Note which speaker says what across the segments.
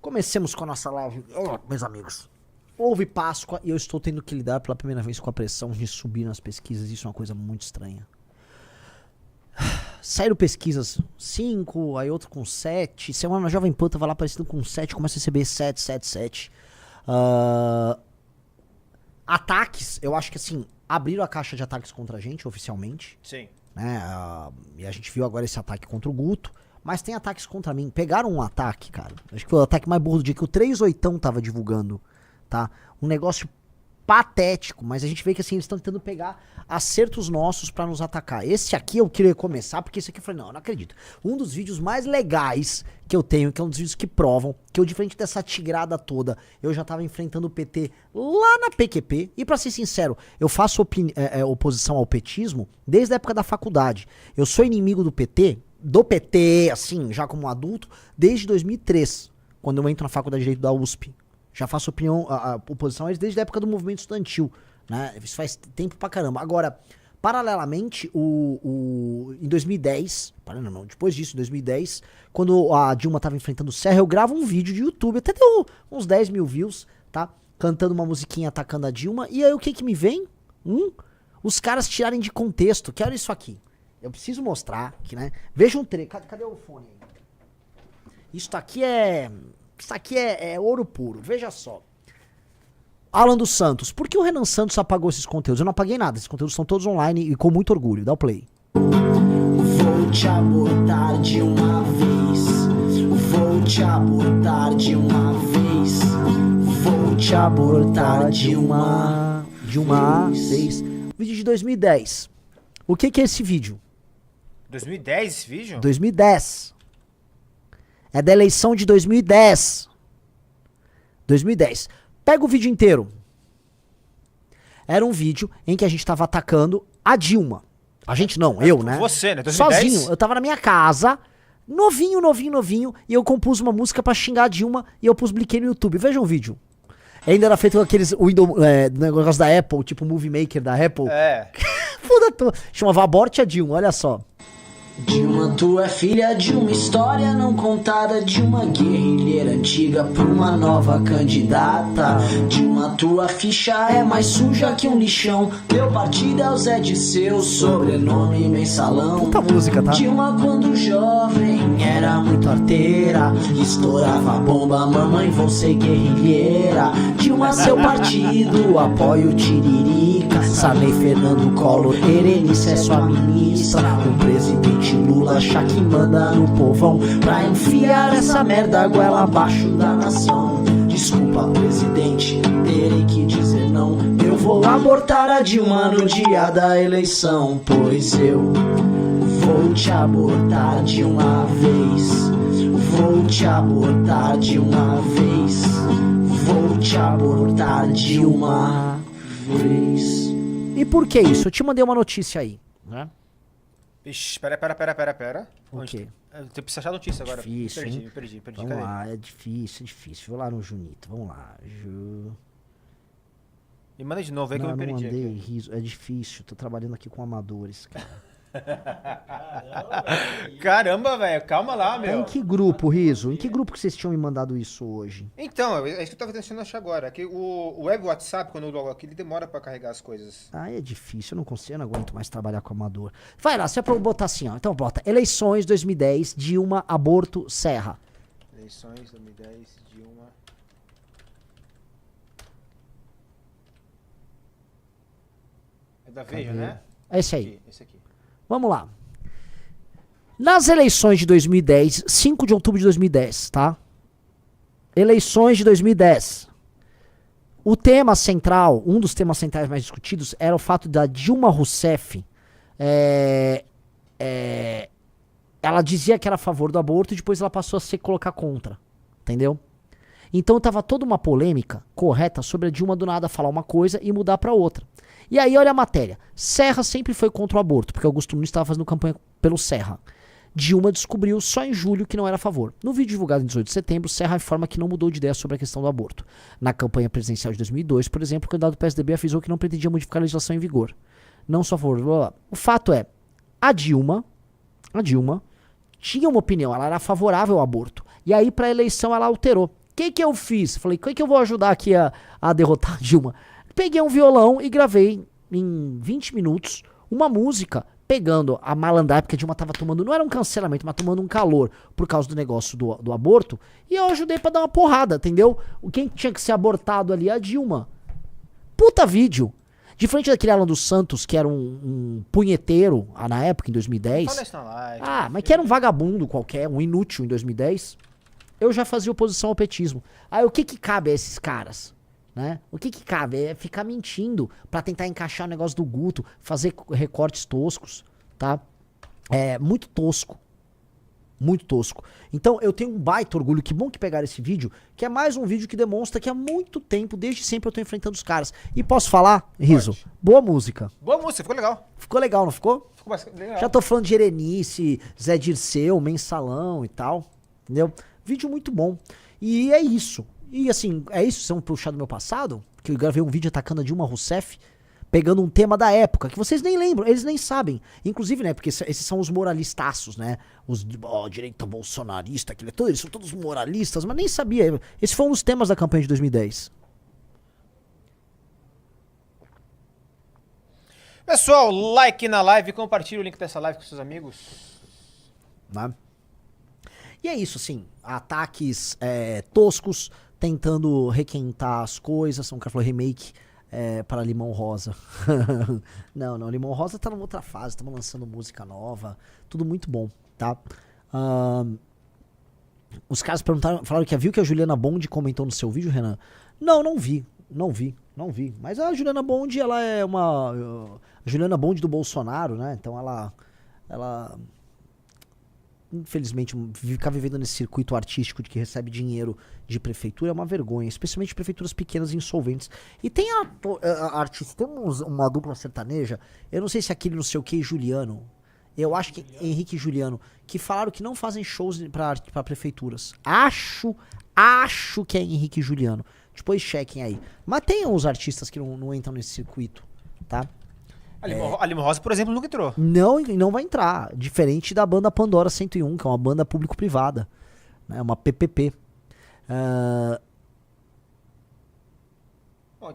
Speaker 1: Comecemos com a nossa live. Meus amigos, houve Páscoa e eu estou tendo que lidar pela primeira vez com a pressão de subir nas pesquisas. Isso é uma coisa muito estranha. Saíram pesquisas 5, aí outro com 7. Semana na Jovem Pan tava lá aparecendo com 7, começa a receber 7, 7, 7. Ataques, eu acho que assim, abriram a caixa de ataques contra a gente oficialmente.
Speaker 2: Sim.
Speaker 1: Né? E a gente viu agora esse ataque contra o Guto. Mas tem ataques contra mim. Pegaram um ataque, cara. Acho que foi o ataque mais burro do dia que o 38 tava divulgando, tá? Um negócio patético, mas a gente vê que assim, eles estão tentando pegar acertos nossos pra nos atacar. Esse aqui eu queria começar, porque esse aqui eu falei, não, eu não acredito. Um dos vídeos mais legais que eu tenho, que é um dos vídeos que provam que eu, diferente dessa tigrada toda, eu já tava enfrentando o PT lá na PQP. E pra ser sincero, eu faço oposição ao petismo desde a época da faculdade. Eu sou inimigo do PT, assim, já como adulto, desde 2003, quando eu entro na Faculdade de Direito da USP. Já faço oposição a eles desde a época do movimento estudantil, né? Isso faz tempo pra caramba. Agora, paralelamente, em 2010, depois disso, em 2010, quando a Dilma tava enfrentando o Serra, eu gravo um vídeo de YouTube, até deu uns 10 mil views, tá? Cantando uma musiquinha atacando a Dilma, e aí o que me vem? Os caras tirarem de contexto, que olha isso aqui. Eu preciso mostrar aqui, né? Veja um trecho. Cadê o fone aí? Isso aqui é ouro puro. Veja só. Alan dos Santos. Por que o Renan Santos apagou esses conteúdos? Eu não apaguei nada. Esses conteúdos estão todos online e com muito orgulho. Dá o play.
Speaker 3: Vou te abortar de uma vez. Vou te abortar de uma vez. Vou te abortar de uma
Speaker 1: vez. Vídeo de 2010. O que é esse vídeo?
Speaker 2: 2010 esse vídeo?
Speaker 1: 2010. É da eleição de 2010. 2010. Pega o vídeo inteiro. Era um vídeo em que a gente tava atacando a Dilma. A gente não, eu, né?
Speaker 2: Você, né? 2010?
Speaker 1: Sozinho. Eu tava na minha casa, novinho, e eu compus uma música pra xingar a Dilma e eu publiquei no YouTube. Vejam o vídeo. Ainda era feito com aqueles negócio da Apple, tipo Movie Maker da Apple.
Speaker 2: É.
Speaker 1: Chamava Aborte a Dilma, olha só.
Speaker 3: Dilma, tu é filha de uma história não contada, de uma guerrilheira antiga pra uma nova candidata. Dilma, tua ficha é mais suja que um lixão. Teu partido é o Zé de seu sobrenome mensalão.
Speaker 1: Puta música, tá?
Speaker 3: Dilma, quando jovem, era muito arteira. Estourava bomba, mamãe, vou ser guerrilheira. Dilma, seu partido apoia o Tiririca. Sarney, Fernando Collor, Erenice é sua ministra. O presidente Lula achar que manda no povão pra enfiar essa merda goela abaixo da nação. Desculpa, presidente, terei que dizer não. Eu vou abortar a Dilma no dia da eleição, pois eu vou te abortar de uma vez. Vou te abortar de uma vez. Vou te abortar de uma vez.
Speaker 1: E por que isso? Eu te mandei uma notícia aí, né?
Speaker 2: Ixi, pera.
Speaker 1: O quê?
Speaker 2: Eu preciso achar a notícia agora.
Speaker 1: Difícil,
Speaker 2: Me perdi.
Speaker 1: Vamos
Speaker 2: Cadê?
Speaker 1: lá, é difícil. Vou lá no Junito, vamos lá.
Speaker 2: Me manda de novo aí que eu me perdi.
Speaker 1: Mandei,
Speaker 2: Aqui.
Speaker 1: riso. É difícil, tô trabalhando aqui com amadores, cara.
Speaker 2: Caramba, velho, calma lá,
Speaker 1: Em
Speaker 2: meu.
Speaker 1: que grupo, Riso? Em que grupo que vocês tinham me mandado isso hoje?
Speaker 2: Então, é isso que eu tava tentando achar agora. Que o web WhatsApp, quando eu logo aqui, ele demora pra carregar as coisas.
Speaker 1: É difícil, eu não aguento mais trabalhar com amador. Vai lá, se é pra eu botar assim, ó. Então bota, eleições 2010, Dilma, aborto, Serra.
Speaker 2: Eleições 2010, Dilma. É da Veja, né?
Speaker 1: É esse aí.
Speaker 2: Esse aqui.
Speaker 1: Vamos lá. Nas eleições de 2010, 5 de outubro de 2010, tá? Eleições de 2010. O tema central, um dos temas centrais mais discutidos, era o fato da Dilma Rousseff. Ela dizia que era a favor do aborto e depois ela passou a se colocar contra. Entendeu? Então tava toda uma polêmica correta sobre a Dilma do nada falar uma coisa e mudar pra outra. E aí olha a matéria. Serra sempre foi contra o aborto, porque Augusto Nunes estava fazendo campanha pelo Serra. Dilma descobriu só em julho que não era a favor. No vídeo divulgado em 18 de setembro, Serra informa que não mudou de ideia sobre a questão do aborto. Na campanha presidencial de 2002, por exemplo, o candidato do PSDB avisou que não pretendia modificar a legislação em vigor. Não só a favor, blá, blá. O fato é, a Dilma tinha uma opinião, ela era favorável ao aborto. E aí, para a eleição, ela alterou. que eu fiz? Falei, o que eu vou ajudar aqui a derrotar a Dilma? Peguei um violão e gravei em 20 minutos uma música pegando a malandragem, porque a Dilma tava tomando, não era um cancelamento, mas tomando um calor por causa do negócio do aborto, e eu ajudei pra dar uma porrada, entendeu? Quem tinha que ser abortado ali é a Dilma. Puta vídeo. Diferente daquele Alan dos Santos, que era um punheteiro, na época, em 2010.
Speaker 2: Fala isso na live.
Speaker 1: Mas que era um vagabundo qualquer, um inútil em 2010. Eu já fazia oposição ao petismo. Aí o que cabe a esses caras? Né? O que cabe é ficar mentindo pra tentar encaixar o negócio do Guto, fazer recortes toscos, tá? É muito tosco. Muito tosco. Então eu tenho um baita orgulho, que bom que pegaram esse vídeo, que é mais um vídeo que demonstra que há muito tempo, desde sempre, eu tô enfrentando os caras. E posso falar, Riso?
Speaker 2: Pode.
Speaker 1: Boa música.
Speaker 2: Boa música, ficou legal.
Speaker 1: Ficou legal, não ficou?
Speaker 2: Ficou bastante legal.
Speaker 1: Já tô falando de Erenice, Zé Dirceu, Mensalão e tal, entendeu? Vídeo muito bom. E é isso. E assim, é isso, se vão puxar do meu passado, que eu gravei um vídeo atacando a Dilma Rousseff, pegando um tema da época, que vocês nem lembram, eles nem sabem. Inclusive, né, porque esses são os moralistaços, né, os direita bolsonarista, eles são todos moralistas, mas nem sabia. Esse foi um dos temas da campanha de 2010.
Speaker 2: Pessoal, like na live, compartilha o link dessa live com seus amigos.
Speaker 1: Né? E é isso, assim, ataques toscos, tentando requentar as coisas. Um cara falou remake para Limão Rosa. não, Limão Rosa tá numa outra fase, estamos lançando música nova, tudo muito bom, tá? Os caras falaram que viu que a Juliana Bond comentou no seu vídeo, Renan? Não vi. Mas a Juliana Bond, ela é a Juliana Bond do Bolsonaro, né? Então ela infelizmente, ficar vivendo nesse circuito artístico de que recebe dinheiro de prefeitura é uma vergonha, especialmente prefeituras pequenas e insolventes. E tem artista, tem uma dupla sertaneja, eu não sei se é aquele não sei o que Juliano, eu acho que Henrique e Juliano, que falaram que não fazem shows pra prefeituras. Acho que é Henrique e Juliano. Depois chequem aí. Mas tem uns artistas que não entram nesse circuito, tá?
Speaker 2: A Lima Rosa, por exemplo, nunca entrou.
Speaker 1: Não vai entrar. Diferente da banda Pandora 101, que é uma banda público-privada. Né? Uma PPP.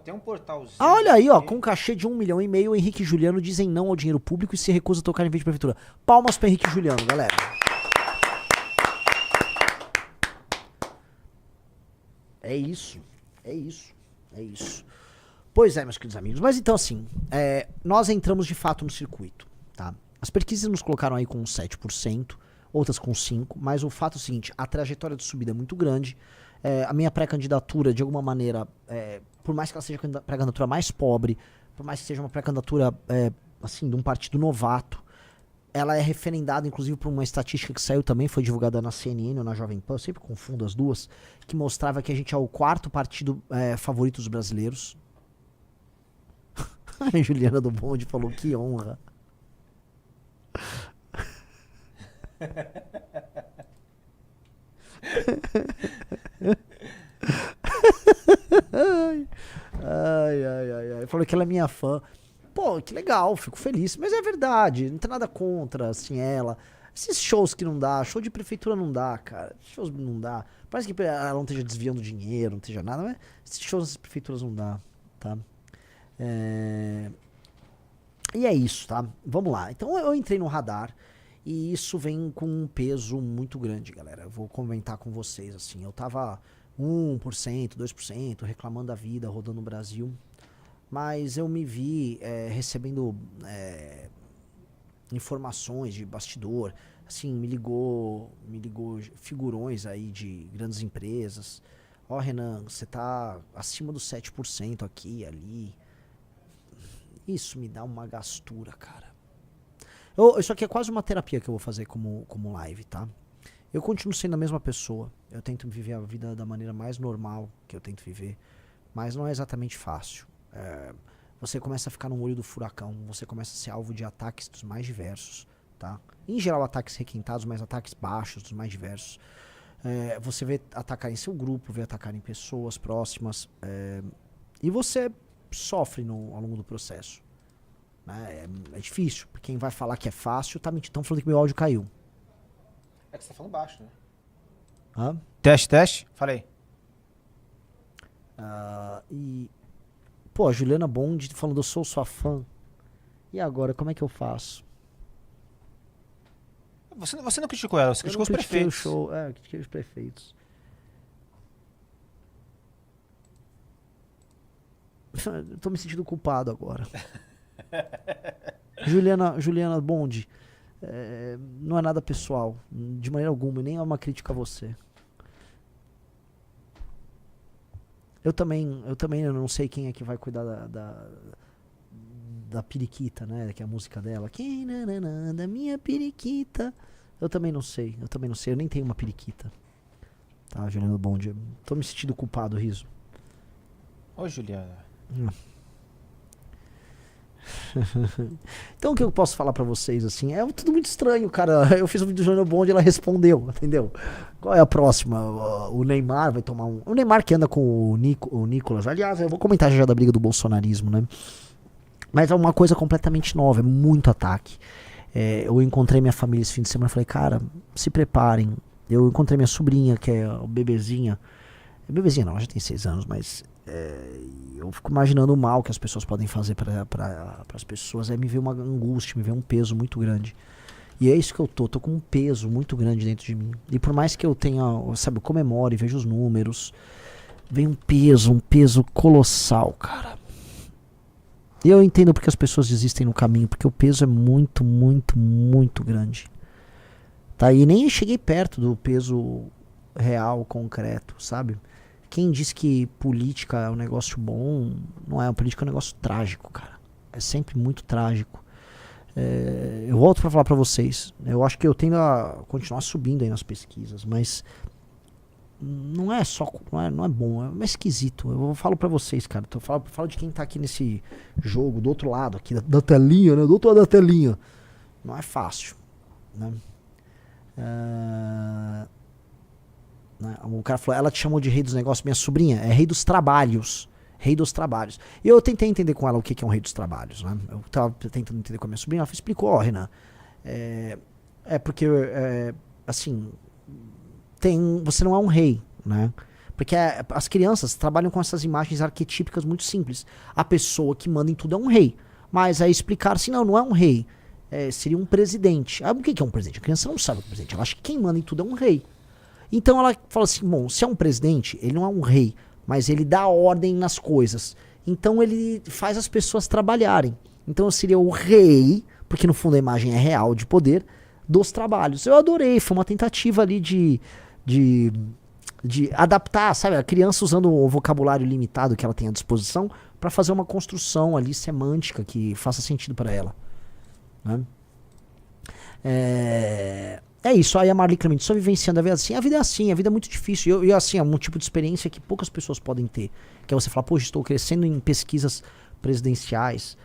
Speaker 2: Tem um portalzinho.
Speaker 1: Olha aí, ó. Com cachê de 1,5 milhão, Henrique e Juliano dizem não ao dinheiro público e se recusam a tocar em vez de prefeitura. Palmas pra Henrique e Juliano, galera. É isso. Pois é, meus queridos amigos. Mas então, assim, nós entramos de fato no circuito, tá? As pesquisas nos colocaram aí com 7%, outras com 5%, mas o fato é o seguinte, a trajetória de subida é muito grande. A minha pré-candidatura, de alguma maneira, por mais que ela seja a pré-candidatura mais pobre, por mais que seja uma pré-candidatura, assim, de um partido novato, ela é referendada, inclusive, por uma estatística que saiu também, foi divulgada na CNN ou na Jovem Pan, eu sempre confundo as duas, que mostrava que a gente é o 4º partido favorito dos brasileiros. A Juliana do Bonde falou, que honra. Ai. Falou que ela é minha fã. Pô, que legal, fico feliz. Mas é verdade, não tem nada contra, assim, ela. Esses shows que não dá, show de prefeitura não dá, cara. Shows não dá. Parece que ela não esteja desviando dinheiro, não esteja nada, mas esses shows das prefeituras não dá, tá? E é isso, tá? Vamos lá. Então eu entrei no radar e isso vem com um peso muito grande, galera. Eu vou comentar com vocês, assim. Eu tava 1%, 2% reclamando da vida, rodando no Brasil. Mas eu me vi recebendo informações de bastidor. Assim, me ligou figurões aí de grandes empresas. Ó, Renan, você tá acima dos 7% aqui e ali. Isso me dá uma gastura, cara. Isso aqui é quase uma terapia que eu vou fazer como live, tá? Eu continuo sendo a mesma pessoa. Eu tento viver a vida da maneira mais normal que eu tento viver. Mas não é exatamente fácil. Você começa a ficar no olho do furacão. Você começa a ser alvo de ataques dos mais diversos, tá? Em geral, ataques requintados, mas ataques baixos, dos mais diversos. Você vê atacar em seu grupo, vê atacar em pessoas próximas. E você sofre ao longo do processo. Né? É difícil, porque quem vai falar que é fácil tá mentindo. Estão falando que meu áudio caiu.
Speaker 2: É que você tá falando baixo, né?
Speaker 1: Hã?
Speaker 2: Teste. Falei.
Speaker 1: E, pô, a Juliana Bond falando, eu sou sua fã. E agora, como é que eu faço?
Speaker 2: Você não criticou ela, você criticou os prefeitos.
Speaker 1: Eu critiquei os prefeitos. Eu tô me sentindo culpado agora. Juliana Bond, não é nada pessoal, de maneira alguma, nem é uma crítica a você. Eu também não sei quem é que vai cuidar da periquita, né? Que é a música dela. Quem da minha periquita. Eu também não sei, eu nem tenho uma periquita. Tá, Juliana Bond, tô me sentindo culpado, Riso.
Speaker 2: Ô, Juliana.
Speaker 1: Então o que eu posso falar pra vocês, assim, é tudo muito estranho, cara. Eu fiz um vídeo do Juliana Bond e ela respondeu, entendeu? Qual é a próxima? O Neymar vai tomar um... O Neymar que anda com o Nicolas. Aliás, eu vou comentar já da briga do bolsonarismo, né? Mas é uma coisa completamente nova, é muito ataque. Eu encontrei minha família esse fim de semana e falei, cara, se preparem. Eu encontrei minha sobrinha, que é o bebezinha. Bebezinha não, ela já tem 6 anos, mas eu fico imaginando o mal que as pessoas podem fazer para as pessoas. Aí me vê uma angústia, me vê um peso muito grande. E é isso que eu tô com um peso muito grande dentro de mim. E por mais que eu tenha, sabe, eu comemore, vejo os números, vem um peso colossal, cara. E eu entendo porque as pessoas desistem no caminho, porque o peso é muito, muito, muito grande. Tá? E nem cheguei perto do peso real, concreto, sabe? Quem diz que política é um negócio bom, não é. Política é um negócio trágico, cara. É sempre muito trágico. Eu volto pra falar pra vocês. Eu acho que eu tendo a continuar subindo aí nas pesquisas, mas não é só, não é bom, é esquisito. Eu falo pra vocês, cara. Eu falo de quem tá aqui nesse jogo, do outro lado, aqui da telinha, né? Do outro lado da telinha. Não é fácil, né? O cara falou, ela te chamou de rei dos negócios, minha sobrinha é rei dos trabalhos. Rei dos trabalhos. E eu tentei entender com ela o que é um rei dos trabalhos, né? Eu tava tentando entender com a minha sobrinha, ela explicou, ó, Renan, porque, assim, você não é um rei, né? Porque as crianças trabalham com essas imagens arquetípicas muito simples. A pessoa que manda em tudo é um rei. Mas aí explicar assim, não é um rei. Seria um presidente. O que é um presidente? A criança não sabe o que é um presidente. Ela acha que quem manda em tudo é um rei. Então ela fala assim, bom, se é um presidente, ele não é um rei, mas ele dá ordem nas coisas. Então ele faz as pessoas trabalharem. Então eu seria o rei, porque no fundo a imagem é real de poder, dos trabalhos. Eu adorei, foi uma tentativa ali de adaptar, sabe, a criança usando o vocabulário limitado que ela tem à disposição para fazer uma construção ali semântica que faça sentido para ela, né? É isso, aí a Marli Clemente, só vivenciando a vida assim, a vida é assim, a vida é muito difícil, e assim, é um tipo de experiência que poucas pessoas podem ter, que é você falar, poxa, estou crescendo em pesquisas presidenciais,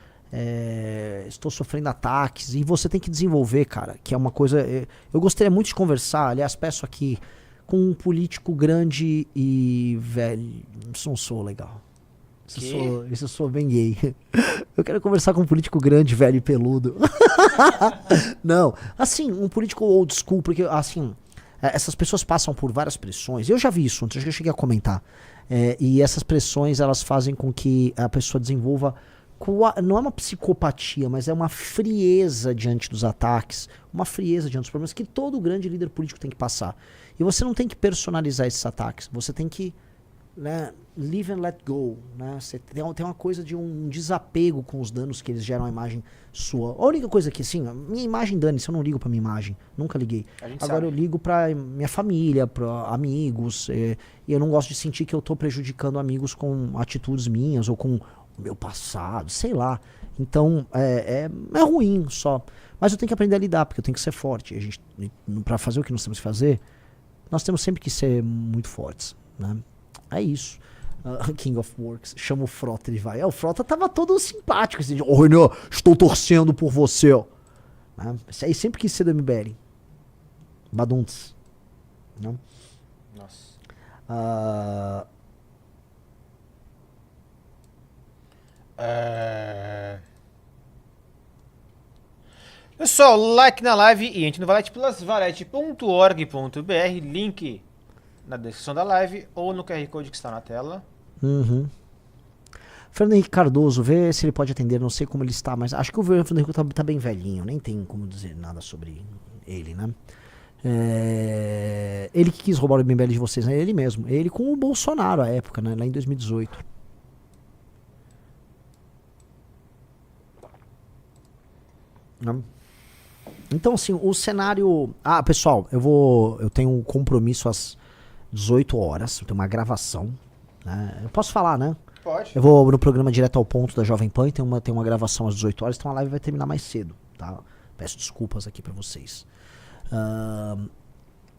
Speaker 1: estou sofrendo ataques, e você tem que desenvolver, cara, que é uma coisa, eu gostaria muito de conversar, aliás, peço aqui, com um político grande e velho, isso não sou legal. Isso eu sou bem gay. Eu quero conversar com um político grande, velho e peludo. Não, assim, um político old school, porque assim, essas pessoas passam por várias pressões. Eu já vi isso antes, eu cheguei a comentar. E essas pressões, elas fazem com que a pessoa desenvolva, não é uma psicopatia, mas é uma frieza diante dos ataques, uma frieza diante dos problemas que todo grande líder político tem que passar. E você não tem que personalizar esses ataques, você tem que, né, live and let go, né? Você tem uma coisa de um desapego com os danos que eles geram à imagem sua. A única coisa que, assim, minha imagem dane-se, eu não ligo pra minha imagem, nunca liguei. Agora eu ligo pra minha família, pra amigos, e eu não gosto de sentir que eu tô prejudicando amigos com atitudes minhas ou com o meu passado, sei lá. Então, é ruim só. Mas eu tenho que aprender a lidar, porque eu tenho que ser forte. Pra fazer o que nós temos que fazer, nós temos sempre que ser muito fortes, né? É isso. King of Works, chama o Frota, ele vai. O Frota tava todo simpático, assim, ô Renan, estou torcendo por você. Né? Esse aí sempre quis ser do MBL. Badunts. Né?
Speaker 2: Nossa. Pessoal, like na live e entre no Valete Plus, valete.org.br, link na descrição da live ou no QR Code que está na tela.
Speaker 1: Uhum. Fernando Henrique Cardoso, vê se ele pode atender, não sei como ele está, mas acho que o Fernando Henrique tá bem velhinho, nem tem como dizer nada sobre ele, né? Ele que quis roubar o MBL de vocês, né? Ele mesmo. Ele com o Bolsonaro à época, né? Lá em 2018. Né? Então, assim, o cenário... Ah, pessoal, eu tenho um compromisso às 18 horas, eu tenho uma gravação, né? Eu posso falar, né?
Speaker 2: Pode.
Speaker 1: Eu vou no programa Direto ao Ponto da Jovem Pan, tem uma gravação às 18 horas, então a live vai terminar mais cedo, tá? Peço desculpas aqui pra vocês.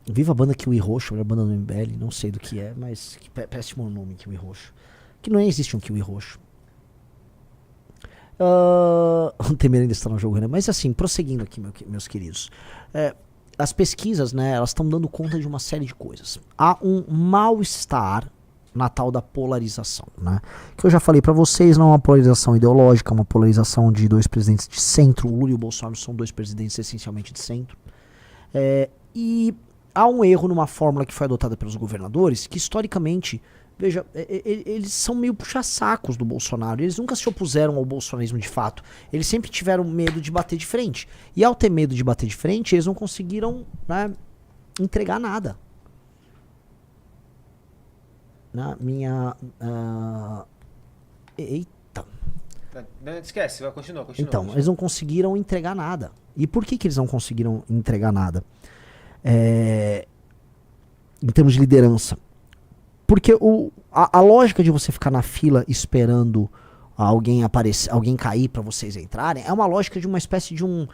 Speaker 1: Viva a banda Kiwi Roxo, a banda do MBL, não sei do que é, mas que péssimo nome, Kiwi Roxo. Que não existe um Kiwi Roxo. O Temer ainda está no jogo, né? Mas assim, prosseguindo aqui, meus queridos. As pesquisas, né, elas estão dando conta de uma série de coisas. Há um mal-estar na tal da polarização, né? Que eu já falei pra vocês, não é uma polarização ideológica, é uma polarização de dois presidentes de centro. O Lula e o Bolsonaro são dois presidentes essencialmente de centro. E há um erro numa fórmula que foi adotada pelos governadores, que historicamente, veja, eles são meio puxa-sacos do Bolsonaro. Eles nunca se opuseram ao bolsonarismo de fato. Eles sempre tiveram medo de bater de frente. E ao ter medo de bater de frente, eles não conseguiram, né, entregar nada. Na minha... Eita.
Speaker 2: Não, esquece, continua.
Speaker 1: Então, eles não conseguiram entregar nada. E por que eles não conseguiram entregar nada? Em termos de liderança. Porque a lógica de você ficar na fila esperando alguém aparecer, alguém cair pra vocês entrarem, é uma lógica de uma espécie de um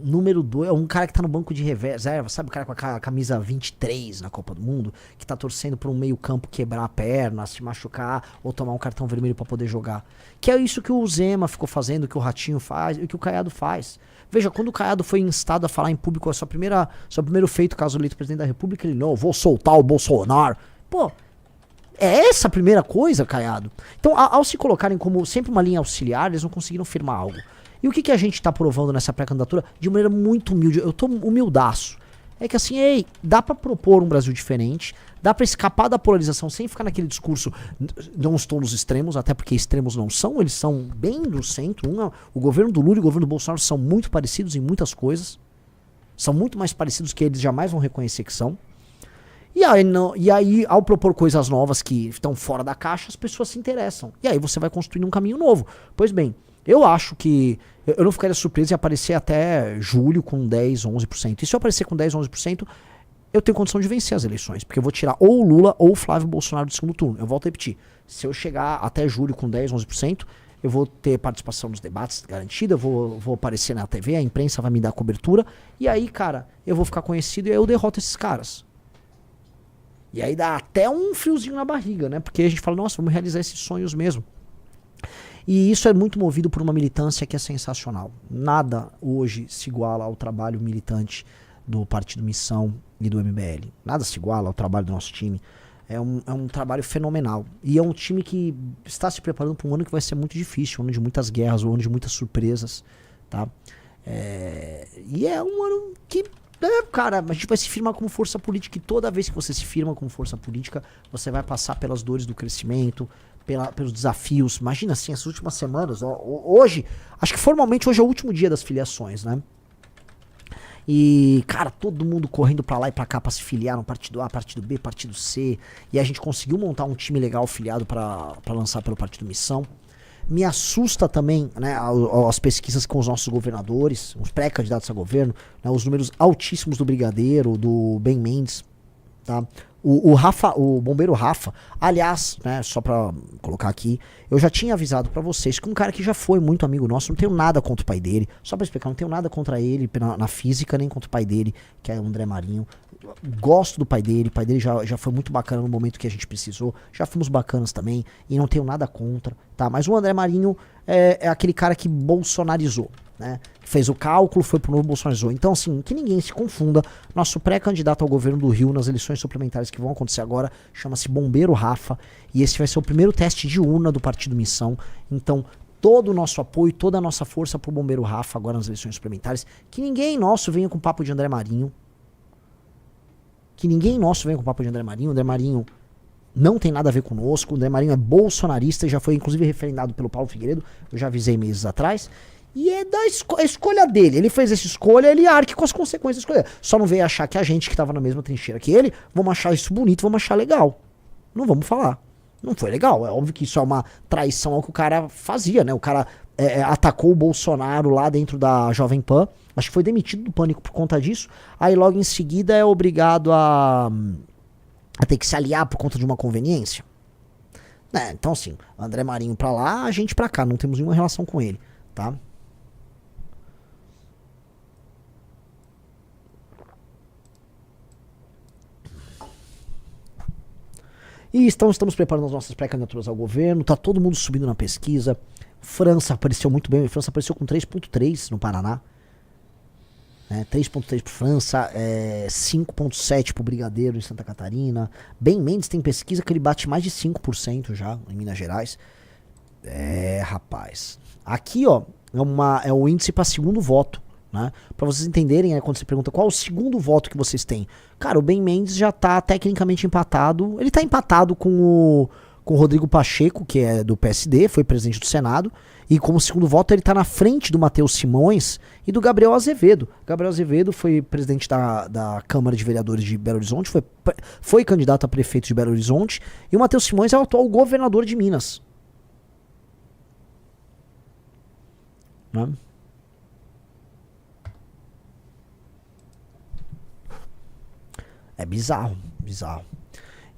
Speaker 1: número 2, um cara que tá no banco de reserva, sabe, o cara com a camisa 23 na Copa do Mundo, que tá torcendo pra um meio campo quebrar a perna, se machucar, ou tomar um cartão vermelho pra poder jogar. Que é isso que o Zema ficou fazendo, que o Ratinho faz, e que o Caiado faz. Veja, quando o Caiado foi instado a falar em público, seu primeiro feito, caso eleito presidente da República, ele, não, vou soltar o Bolsonaro. Pô, é essa a primeira coisa, Caiado? Então, ao se colocarem como sempre uma linha auxiliar, eles não conseguiram firmar algo. E o que a gente tá provando nessa pré-candidatura? De maneira muito humilde, eu tô humildaço. É que assim, dá pra propor um Brasil diferente, dá pra escapar da polarização sem ficar naquele discurso, não estou nos extremos, até porque extremos não são, eles são bem do centro. O governo do Lula e o governo do Bolsonaro são muito parecidos em muitas coisas. São muito mais parecidos que eles jamais vão reconhecer que são. E aí, ao propor coisas novas que estão fora da caixa, as pessoas se interessam. E aí você vai construindo um caminho novo. Pois bem, eu acho que eu não ficaria surpreso em aparecer até julho com 10, 11%. E se eu aparecer com 10, 11%, eu tenho condição de vencer as eleições. Porque eu vou tirar ou o Lula ou o Flávio Bolsonaro do segundo turno. Eu volto a repetir. Se eu chegar até julho com 10, 11%, eu vou ter participação nos debates garantida, eu vou aparecer na TV, a imprensa vai me dar cobertura. E aí, cara, eu vou ficar conhecido e aí eu derroto esses caras. E aí dá até um friozinho na barriga, né? Porque a gente fala, nossa, vamos realizar esses sonhos mesmo. E isso é muito movido por uma militância que é sensacional. Nada hoje se iguala ao trabalho militante do Partido Missão e do MBL. Nada se iguala ao trabalho do nosso time. É um trabalho fenomenal. E é um time que está se preparando para um ano que vai ser muito difícil, um ano de muitas guerras, um ano de muitas surpresas, tá? E é um ano que... cara, a gente vai se firmar como força política e toda vez que você se firma como força política, você vai passar pelas dores do crescimento, pelos desafios. Imagina assim, essas últimas semanas, hoje, acho que formalmente hoje é o último dia das filiações, né? E, cara, todo mundo correndo pra lá e pra cá pra se filiar no partido A, partido B, partido C. E a gente conseguiu montar um time legal filiado pra lançar pelo Partido Missão. Me assusta também, né, as pesquisas com os nossos governadores, os pré-candidatos a governo, né, os números altíssimos do Brigadeiro, do Ben Mendes, tá? O bombeiro Rafa, aliás, né, só pra colocar aqui, eu já tinha avisado pra vocês que um cara que já foi muito amigo nosso, não tenho nada contra o pai dele, só pra explicar, não tenho nada contra ele na física, nem contra o pai dele, que é o André Marinho. Gosto do pai dele, o pai dele já foi muito bacana no momento que a gente precisou, já fomos bacanas também, e não tenho nada contra, tá? Mas o André Marinho é aquele cara que bolsonarizou, né? Fez o cálculo, foi pro novo bolsonarizou. Então, assim, que ninguém se confunda, nosso pré-candidato ao governo do Rio nas eleições suplementares que vão acontecer agora, chama-se Bombeiro Rafa, e esse vai ser o primeiro teste de urna do Partido Missão. Então, todo o nosso apoio, toda a nossa força pro Bombeiro Rafa agora nas eleições suplementares, que ninguém nosso venha com papo de André Marinho. Que ninguém nosso venha com papo de André Marinho. André Marinho não tem nada a ver conosco. O André Marinho é bolsonarista e já foi inclusive referendado pelo Paulo Figueiredo, eu já avisei meses atrás. E é da escolha dele. Ele fez essa escolha, ele arque com as consequências da escolha. Só não veio achar que a gente que tava na mesma trincheira que ele, vamos achar isso bonito, vamos achar legal. Não vamos falar. Não foi legal. É óbvio que isso é uma traição ao que o cara fazia, né? O cara atacou o Bolsonaro lá dentro da Jovem Pan. Acho que foi demitido do Pânico por conta disso. Aí logo em seguida é obrigado a ter que se aliar por conta de uma conveniência. Então assim, André Marinho pra lá, a gente pra cá. Não temos nenhuma relação com ele, tá? E estamos preparando as nossas pré-candidaturas ao governo, tá todo mundo subindo na pesquisa. França apareceu muito bem, a França apareceu com 3.3 no Paraná. 3.3 pro França, 5.7 pro Brigadeiro em Santa Catarina. Ben Mendes tem pesquisa que ele bate mais de 5% já em Minas Gerais. Rapaz. Aqui, ó, é o índice para segundo voto. Né? Pra vocês entenderem, quando você pergunta qual é o segundo voto que vocês têm. Cara, o Ben Mendes já tá tecnicamente empatado. Ele tá empatado com o Rodrigo Pacheco, que é do PSD, foi presidente do Senado. E como segundo voto ele tá na frente do Matheus Simões e do Gabriel Azevedo. Gabriel Azevedo foi presidente da Câmara de Vereadores de Belo Horizonte, foi candidato a prefeito de Belo Horizonte. E o Matheus Simões é o atual governador de Minas. Né? É bizarro.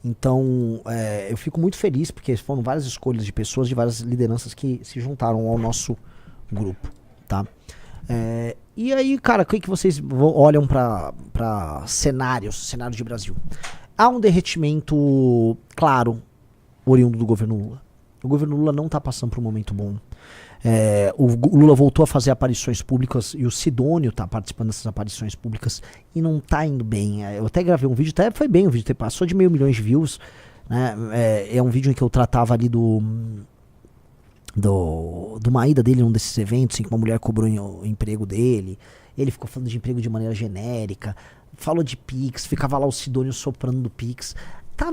Speaker 1: Então, eu fico muito feliz porque foram várias escolhas de pessoas, de várias lideranças que se juntaram ao nosso grupo, tá? E aí, cara, o que vocês olham para cenário de Brasil? Há um derretimento claro, oriundo do governo Lula. O governo Lula não tá passando por um momento bom. O Lula voltou a fazer aparições públicas e o Sidônio tá participando dessas aparições públicas e não tá indo bem. Eu até gravei um vídeo, até foi bem o vídeo, passou de 500 mil de views, né? É um vídeo em que eu tratava ali de uma ida dele num desses eventos em que uma mulher cobrou o emprego dele. Ele ficou falando de emprego de maneira genérica, falou de Pix, ficava lá o Sidônio soprando do Pix. Tá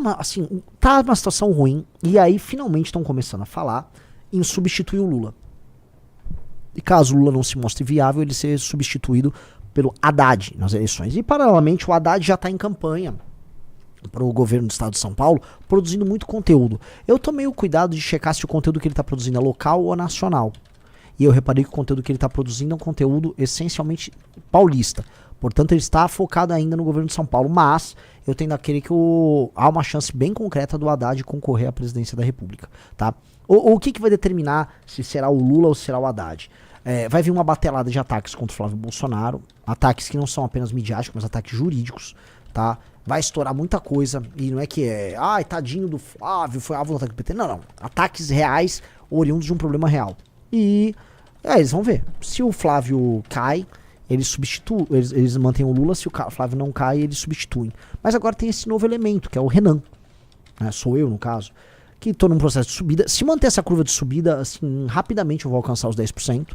Speaker 1: uma situação ruim e aí finalmente estão começando a falar em substituir o Lula. E caso o Lula não se mostre viável, ele ser substituído pelo Haddad nas eleições. E paralelamente o Haddad já está em campanha para o governo do estado de São Paulo, produzindo muito conteúdo. Eu tomei o cuidado de checar se o conteúdo que ele está produzindo é local ou nacional. E eu reparei que o conteúdo que ele está produzindo é um conteúdo essencialmente paulista. Portanto, ele está focado ainda no governo de São Paulo, mas eu tendo a crer que há uma chance bem concreta do Haddad concorrer à presidência da República, tá? O que vai determinar se será o Lula ou se será o Haddad? Vai vir uma batelada de ataques contra o Flávio Bolsonaro, ataques que não são apenas midiáticos, mas ataques jurídicos, tá? Vai estourar muita coisa, e não é que tadinho do Flávio, foi alvo do ataque do PT. Não. Ataques reais, oriundos de um problema real. E eles vão ver. Se o Flávio cai, eles substituem, eles mantêm o Lula. Se o Flávio não cai, eles substituem. Mas agora tem esse novo elemento, que é o Renan. Sou eu, no caso. Que estou num processo de subida. Se manter essa curva de subida, assim, rapidamente eu vou alcançar os 10%.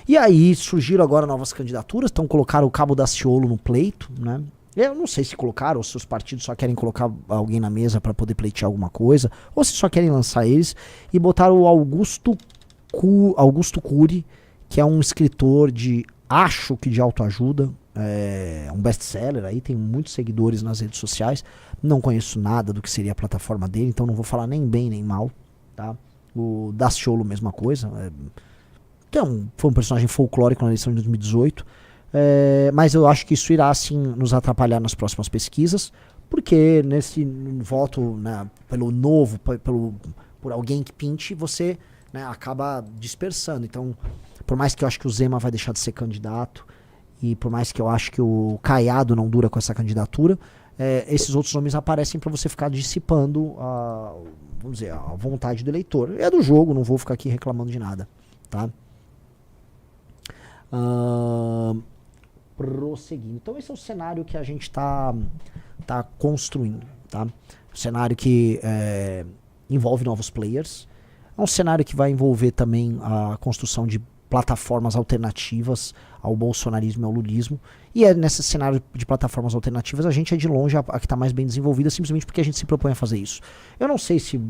Speaker 1: E aí surgiram agora novas candidaturas. Então colocaram o Cabo Daciolo no pleito, né? Eu não sei se colocaram, ou se os partidos só querem colocar alguém na mesa para poder pleitear alguma coisa, ou se só querem lançar eles. E botaram o Augusto Cury, que é um escritor acho que de autoajuda, um best-seller aí, tem muitos seguidores nas redes sociais. Não conheço nada do que seria a plataforma dele, então não vou falar nem bem nem mal, tá? O Daciolo, mesma coisa. Foi um personagem folclórico na eleição de 2018, mas eu acho que isso irá, sim, nos atrapalhar nas próximas pesquisas, porque nesse voto, né, pelo novo, por alguém que pinte, você, né, acaba dispersando. Então, por mais que eu acho que o Zema vai deixar de ser candidato, e por mais que eu acho que o Caiado não dura com essa candidatura, esses outros nomes aparecem para você ficar dissipando a vontade do eleitor. É do jogo, não vou ficar aqui reclamando de nada, tá? Prosseguindo. Então esse é o cenário que a gente tá construindo, tá? Um cenário que envolve novos players. É um cenário que vai envolver também a construção de plataformas alternativas ao bolsonarismo e ao lulismo. E é nesse cenário de plataformas alternativas, a gente é de longe a que está mais bem desenvolvida, simplesmente porque a gente se propõe a fazer isso. Eu não sei se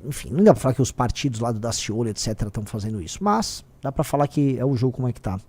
Speaker 1: enfim, não dá pra falar que os partidos lá do Daciolo, etc, estão fazendo isso, mas dá pra falar que é o jogo como é que tá.